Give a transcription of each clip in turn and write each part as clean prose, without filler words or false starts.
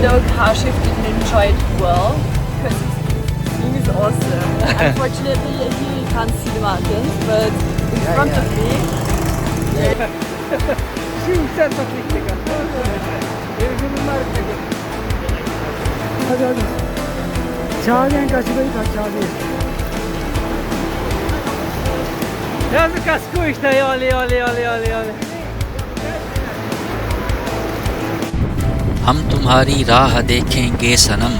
though Kashif didn't enjoy it well because his view is awesome. Unfortunately, he can't see the mountains, but in front of me. hadi. Çağırın kaçmayı çağırın. Yazık kasko işte yali. हम तुम्हारी राह देखेंगे सनम,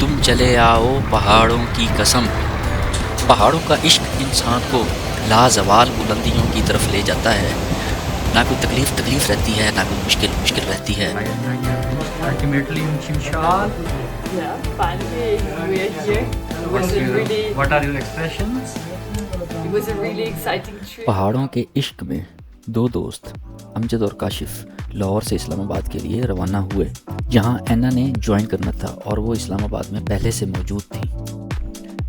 तुम चले आओ पहाड़ों की कसम। पहाड़ों का इश्क इंसान को लाजवाल बुलंदियों की तरफ ले जाता है। ना कोई तकलीफ रहती है, ना कोई मुश्किल रहती है। Ultimately in Shimshal. Yeah, finally we are here. What are your expressions? It was a really exciting trip. पहाड़ों के इश्क में दो दोस्त अमजद और काशिफ लाहौर से इस्लामाबाद के लिए रवाना हुए, जहां अन्ना ने ज्वाइन करना था और वो इस्लामाबाद में पहले से मौजूद थी।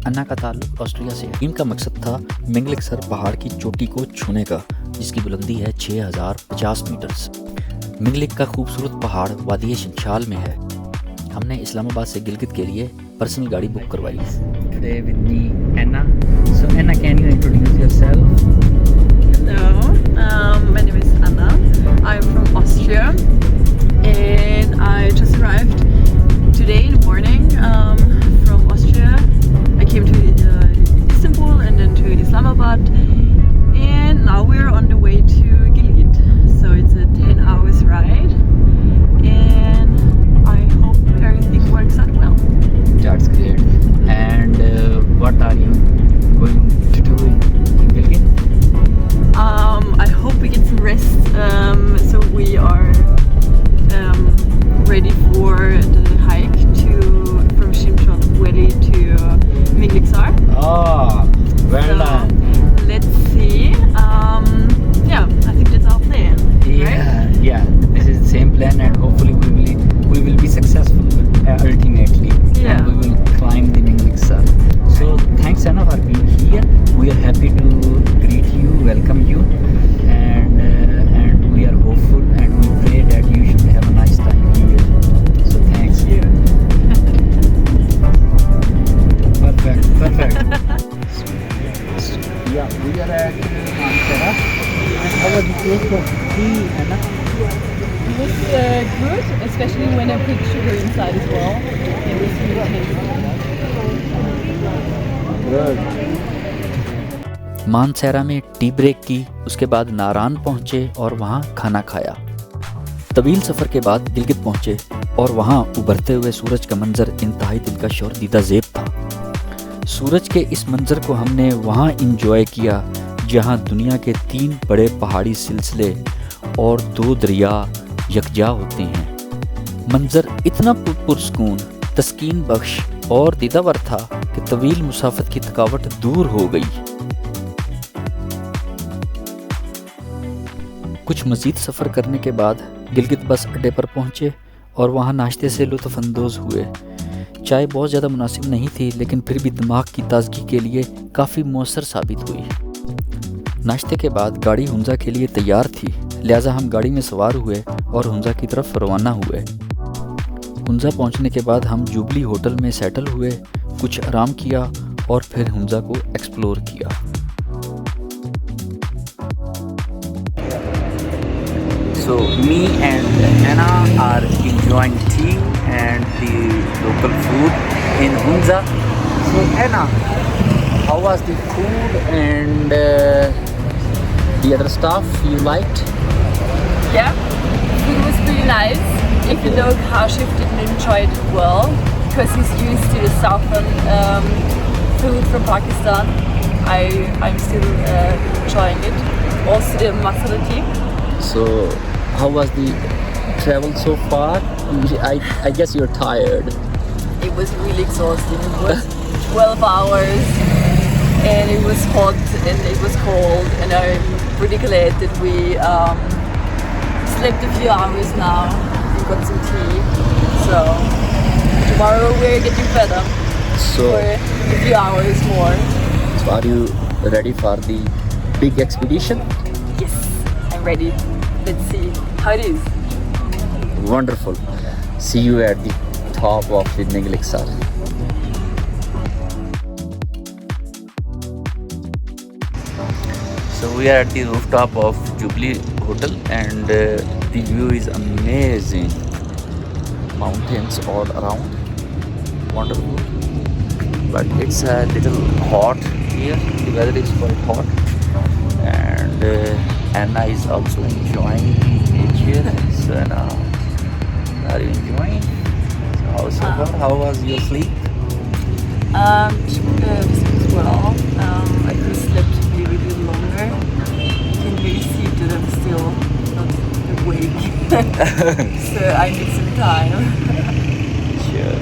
अन्ना का ताल्लुक ऑस्ट्रिया से है। इनका मकसद था मिंगलिकसर पहाड़ की चोटी को छूने का, जिसकी बुलंदी है 6050 मीटर्स। मिंगलिक का खूबसूरत पहाड़ वादी शिमशाल में है। हमने इस्लामाबाद से गिलगित के लिए पर्सनल गाड़ी बुक करवाई। Today with me, Anna. So Anna, can you introduce yourself? Hello, my name is Anna. I'm from Austria and I just arrived today in the morning from Austria. I came to Istanbul and then to Islamabad, and now we're on the way to Gilgit. So it's a 10 hours ride and I hope everything works out well. That's great. And what are you going to do in Gilgit? I hope we get some rest. So we are ready for the hike from Shimshal Valley to Mingliksar. Oh, well done. Let's see. Yeah, I think that's our plan. Yeah. This is the same plan, and hopefully we will be successful ultimately. Yeah. And we will climb the Mingliksar. So thanks Anna for being here. We are happy to greet you, welcome you, and we are hopeful and we pray that you should have a nice time here. So thanks. You. Perfect. Yeah, we are at Mansehra. How was the place for tea, Anna? It was good, especially when I put sugar inside as well. It was really tasty. Good. Mansehra में tea break की, उसके बाद नारान पहुंचे और वहां खाना खाया। तवील सफ़र के बाद गिलगित पहुंचे और वहां उभरते हुए सूरज का मंजर इंतहाई दिलकश और दीदा ज़ेब था। सूरज के इस मंजर को हमने वहां इंजॉय किया जहां दुनिया के 3 बड़े पहाड़ी सिलसिले और 2 दरिया यकजा होते हैं। मंजर इतना पुरस्कून, तस्कीन बख्श और दीदावर था कि तवील मुसाफत की थकावट दूर हो गई। कुछ मज़ीद सफ़र करने के बाद गिलगित बस अड्डे पर पहुँचे और वहाँ नाश्ते से लुत्फ़ अंदोज़ हुए। चाय बहुत ज़्यादा मुनासिब नहीं थी, लेकिन फिर भी दिमाग की ताज़गी के लिए काफ़ी मौसर साबित हुई। नाश्ते के बाद गाड़ी हुंजा के लिए तैयार थी, लिहाजा हम गाड़ी में सवार हुए और हुंजा की तरफ रवाना हुए। हुंजा पहुँचने के बाद हम जुबली होटल में सेटल हुए, कुछ आराम किया और फिर हुंजा को एक्सप्लोर किया। So me and Anna are enjoying tea and the local food in Hunza. So Anna, how was the food and the other stuff you liked? Yeah, food was really nice, even though Kashif didn't enjoy it well because he's used to the southern food from Pakistan. I'm still enjoying it. Also the masala tea. So how was the travel so far? I guess you're tired. It was really exhausting. It was 12 hours and it was hot and it was cold, and I'm pretty glad that we slept a few hours now and got some tea. So tomorrow we're getting better So for a few hours more. are you ready for the big expedition? Yes, I'm ready. Let's see how it is. Wonderful. See you at the rooftop of the Ningaliksar. So we are at the rooftop of Jubilee Hotel, and the view is amazing. Mountains all around, wonderful. But it's a little hot here. The weather is quite hot, and Anna is also enjoying the nature. So Anna, are you enjoying? So how was your sleep? Slept well. I could have slept maybe a little longer. You can really see that I'm still not awake. So I need some time. Sure.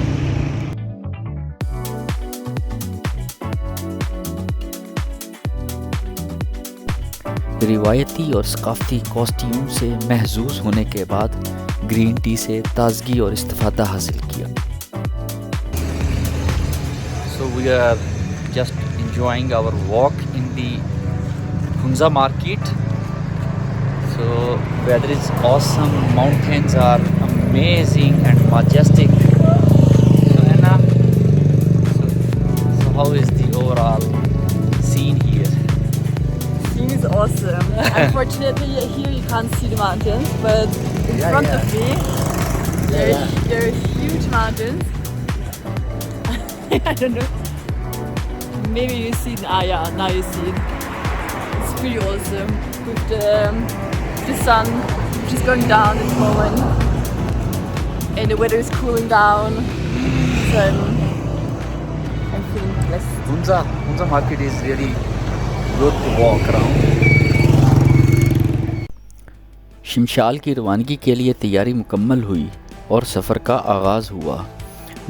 रिवायती और सकाफती costume से महजूज होने के बाद green tea से ताजगी और इस्तिफादा हासिल किया। So we are just enjoying our walk in the Hunza market. So weather is awesome, mountains are amazing and majestic. So Anna, so how is the overall scene here? Scene is awesome. Unfortunately, here you can't see the mountains, but in front of me, there are huge mountains. I don't know. Maybe you see it. Yeah, now you see it. It's pretty awesome. With the sun which is going down at the moment, and the weather is cooling down. So I'm feeling blessed. Hunza market is really good to walk around. शिमशाल की रवानगी के लिए तैयारी मुकम्मल हुई और सफ़र का आगाज़ हुआ।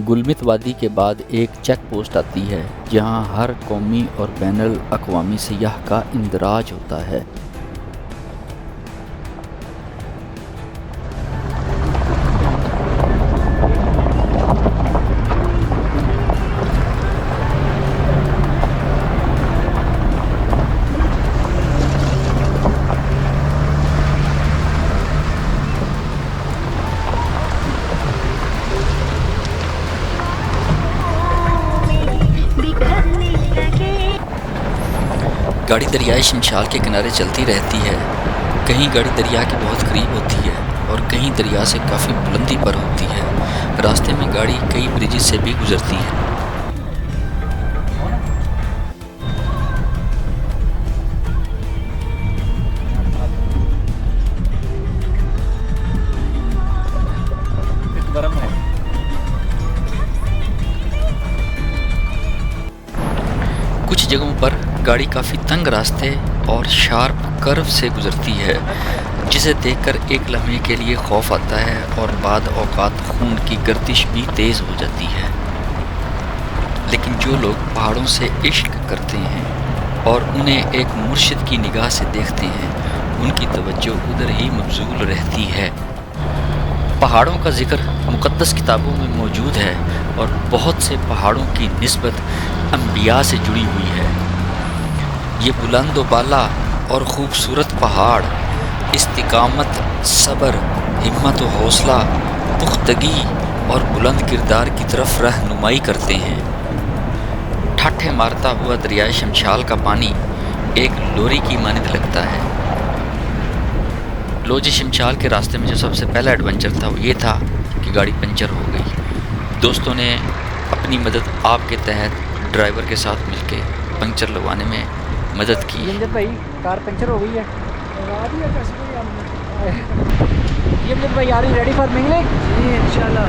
गुलमित वादी के बाद एक चेक पोस्ट आती है जहां हर कौमी और बैनुल अक़वामी सियाह का इंदराज होता है। गाड़ी दरियाए शमशाल के किनारे चलती रहती है। कहीं गाड़ी दरिया के बहुत करीब होती है और कहीं दरिया से काफ़ी बुलंदी पर होती है। रास्ते में गाड़ी कई ब्रिजेस से भी गुजरती है। कुछ जगहों पर गाड़ी काफ़ी तंग रास्ते और शार्प कर्व से गुजरती है, जिसे देखकर एक लम्हे के लिए खौफ आता है और बाद औकात खून की गर्दिश भी तेज़ हो जाती है। लेकिन जो लोग पहाड़ों से इश्क करते हैं और उन्हें एक मुर्शिद की निगाह से देखते हैं, उनकी तवज्जो उधर ही मबजूल रहती है। पहाड़ों का जिक्र मुक़द्दस किताबों में मौजूद है और बहुत से पहाड़ों की निस्बत अंबिया से जुड़ी हुई है। ये बुलंद व बाला और ख़ूबसूरत पहाड़ इस्तिकामत, सब्र, हिम्मत व हौसला, पुख्तगी और बुलंद किरदार की तरफ रहनुमाई करते हैं। ठाठे मारता हुआ दरियाए शमशाल का पानी एक लोरी की मानद लगता है। लोजे शमशाल के रास्ते में जो सबसे पहला एडवेंचर था वो ये था कि गाड़ी पंचर हो गई। दोस्तों ने अपनी मदद आपके तहत ड्राइवर के साथ मिलकर पंचर लगवाने में मदद की। यमजद भाई कार पंचर हो गई है। यमजद भाई are you ready for mingling? जी इंशाल्लाह।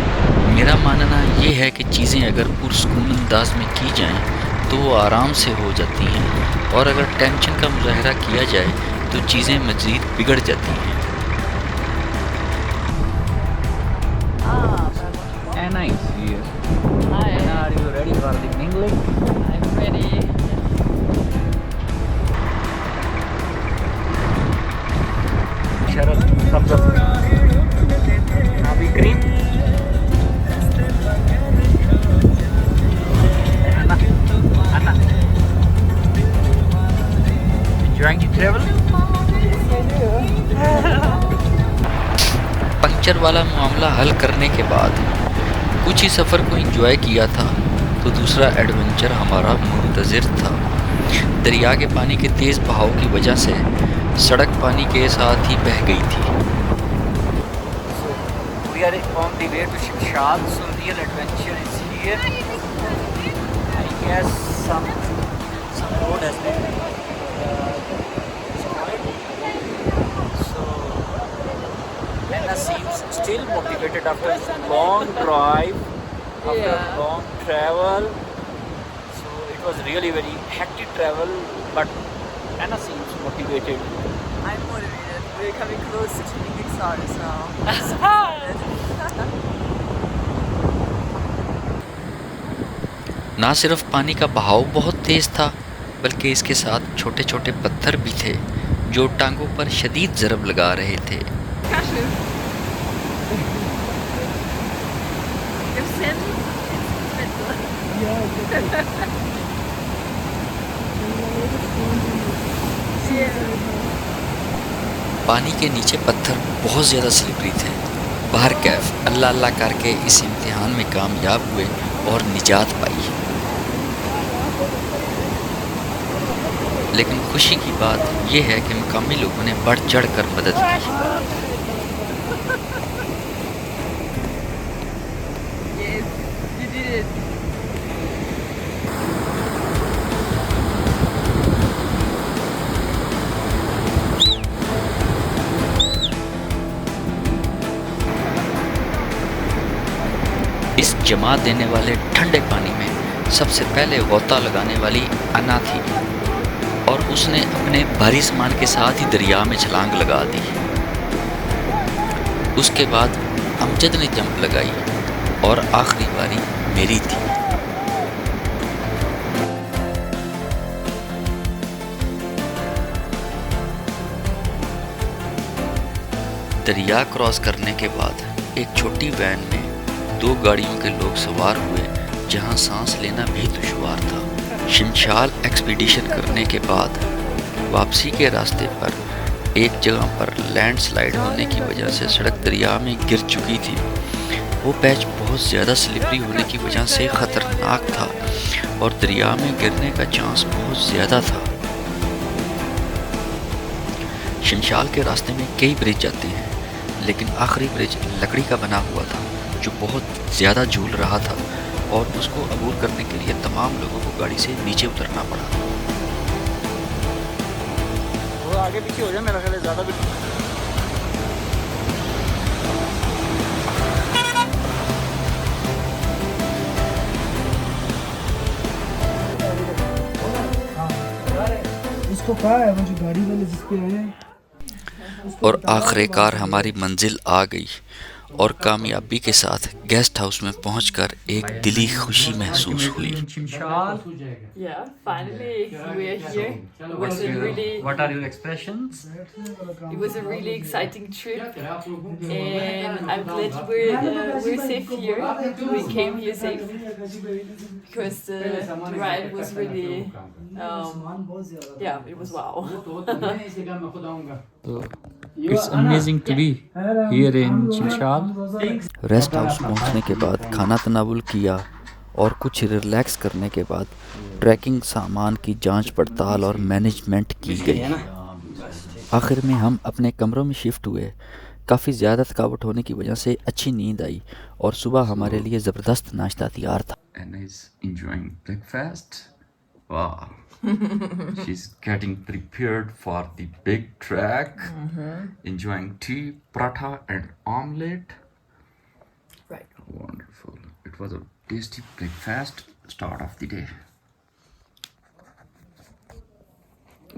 मेरा मानना ये है कि चीज़ें अगर पुरसकून अंदाज में की जाएं तो वो आराम से हो जाती हैं, और अगर टेंशन का मुजाहरा किया जाए तो चीज़ें मज़ीद बिगड़ जाती हैं। Anna is here. Hi. Anna, are you ready for the mingling? I'm ready. Sharon, thumbs up. Now be green. Anna. Enjoying the travel? Puncture वाला मामला हल करने के बाद कुछ ही सफ़र को एंजॉय किया था तो दूसरा एडवेंचर हमारा मुंतज़िर था। दरिया के पानी के तेज़ बहाव की वजह से सड़क पानी के साथ ही बह गई थी। We are on the way to Shimshal, so real adventure is here. I guess some road has been destroyed. So Anna seems still motivated after a long drive, after a long travel. So it was really very hectic travel, but Anna seems motivated. I'm motivated. We're coming closer to Big Stars now. ना सिर्फ पानी का बहाव बहुत तेज़ था बल्कि इसके साथ छोटे छोटे पत्थर भी थे जो टांगों पर शदीद ज़रब लगा रहे थे। Cashews. You've seen? पानी के नीचे पत्थर बहुत ज़्यादा स्लिपरी थे। बाहर कैफ अल्लाह अल्लाह करके इस इम्तिहान में कामयाब हुए और निजात पाई। लेकिन खुशी की बात यह है कि मुकामी लोगों ने बढ़ चढ़ कर मदद की। Yes, you did it. इस जमा देने वाले ठंडे पानी में सबसे पहले गोता लगाने वाली अन्ना थी और उसने अपने भारी सामान के साथ ही दरिया में छलांग लगा दी। उसके बाद अमजद ने जंप लगाई और आखिरी बारी मेरी थी। दरिया क्रॉस करने के बाद एक छोटी वैन में 2 गाड़ियों के लोग सवार हुए जहां सांस लेना भी दुश्वार था। शिमशाल एक्सपीडिशन करने के बाद वापसी के रास्ते पर एक जगह पर लैंडस्लाइड होने की वजह से सड़क दरिया में गिर चुकी थी। वो पैच बहुत ज़्यादा स्लिपरी होने की वजह से ख़तरनाक था और दरिया में गिरने का चांस बहुत ज़्यादा था। शिमशाल के रास्ते में कई ब्रिज जाते हैं लेकिन आखिरी ब्रिज लकड़ी का बना हुआ था जो बहुत ज़्यादा झूल रहा था और उसको अबूर करने के लिए तमाम लोगों को गाड़ी से नीचे उतरना पड़ा। वो आगे पीछे हो जाए मेरा ख्याल है ज़्यादा भी। उसको कहा है वो जो गाड़ी वाले जिस पे आए और आखिरकार हमारी मंजिल आ गई और कामयाबी के साथ गेस्ट हाउस में पहुंचकर एक दिली खुशी महसूस हुई। Yeah, finally we are here. It was a really, What are your expressions? it was a really exciting trip, and I'm glad we're safe here. We came here safe because the ride was really, yeah, it was wow. It's amazing to be here in Shimshal. Rest house पहुंचने के बाद खाना तनावुल किया और कुछ relax करने के बाद ट्रैकिंग सामान की जांच पड़ताल और मैनेजमेंट की गई। आखिर में हम अपने कमरों में शिफ्ट हुए। काफ़ी ज़्यादा थकावट होने की वजह से अच्छी नींद आई और सुबह हमारे लिए ज़बरदस्त नाश्ता तैयार था। Anna is enjoying breakfast. Wow. She's getting prepared for the big trek. Enjoying tea, paratha and omelette. Right. Wonderful. It was a tasty breakfast start of the day.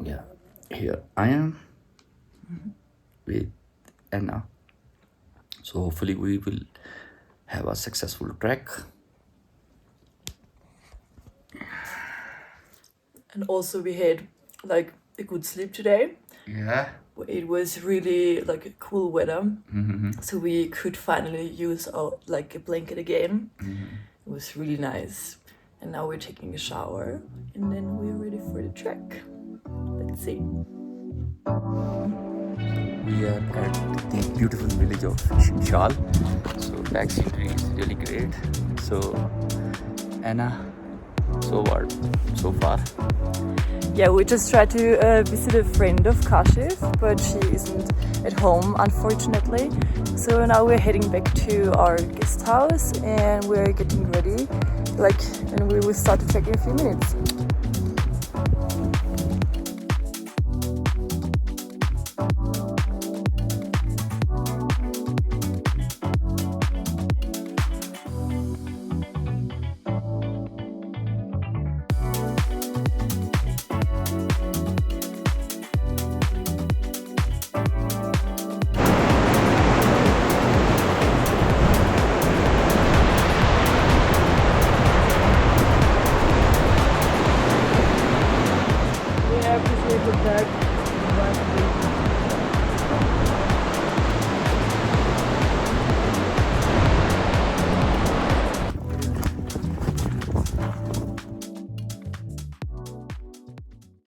Yeah. Here I am with Anna. So hopefully we will have a successful trek. And also we had like a good sleep today. Yeah. It was really like a cool weather, so we could finally use our like a blanket again. It was really nice. And now we're taking a shower and then we're ready for the trek. Let's see. We are at the beautiful village of Shimshal. So back scenery is really great. So, Anna, so what so far? Yeah, we just tried to visit a friend of Kashif, but she isn't at home, unfortunately. So now we're heading back to our guest house and we're getting ready. And we will start to check in a few minutes. We appreciate the bag.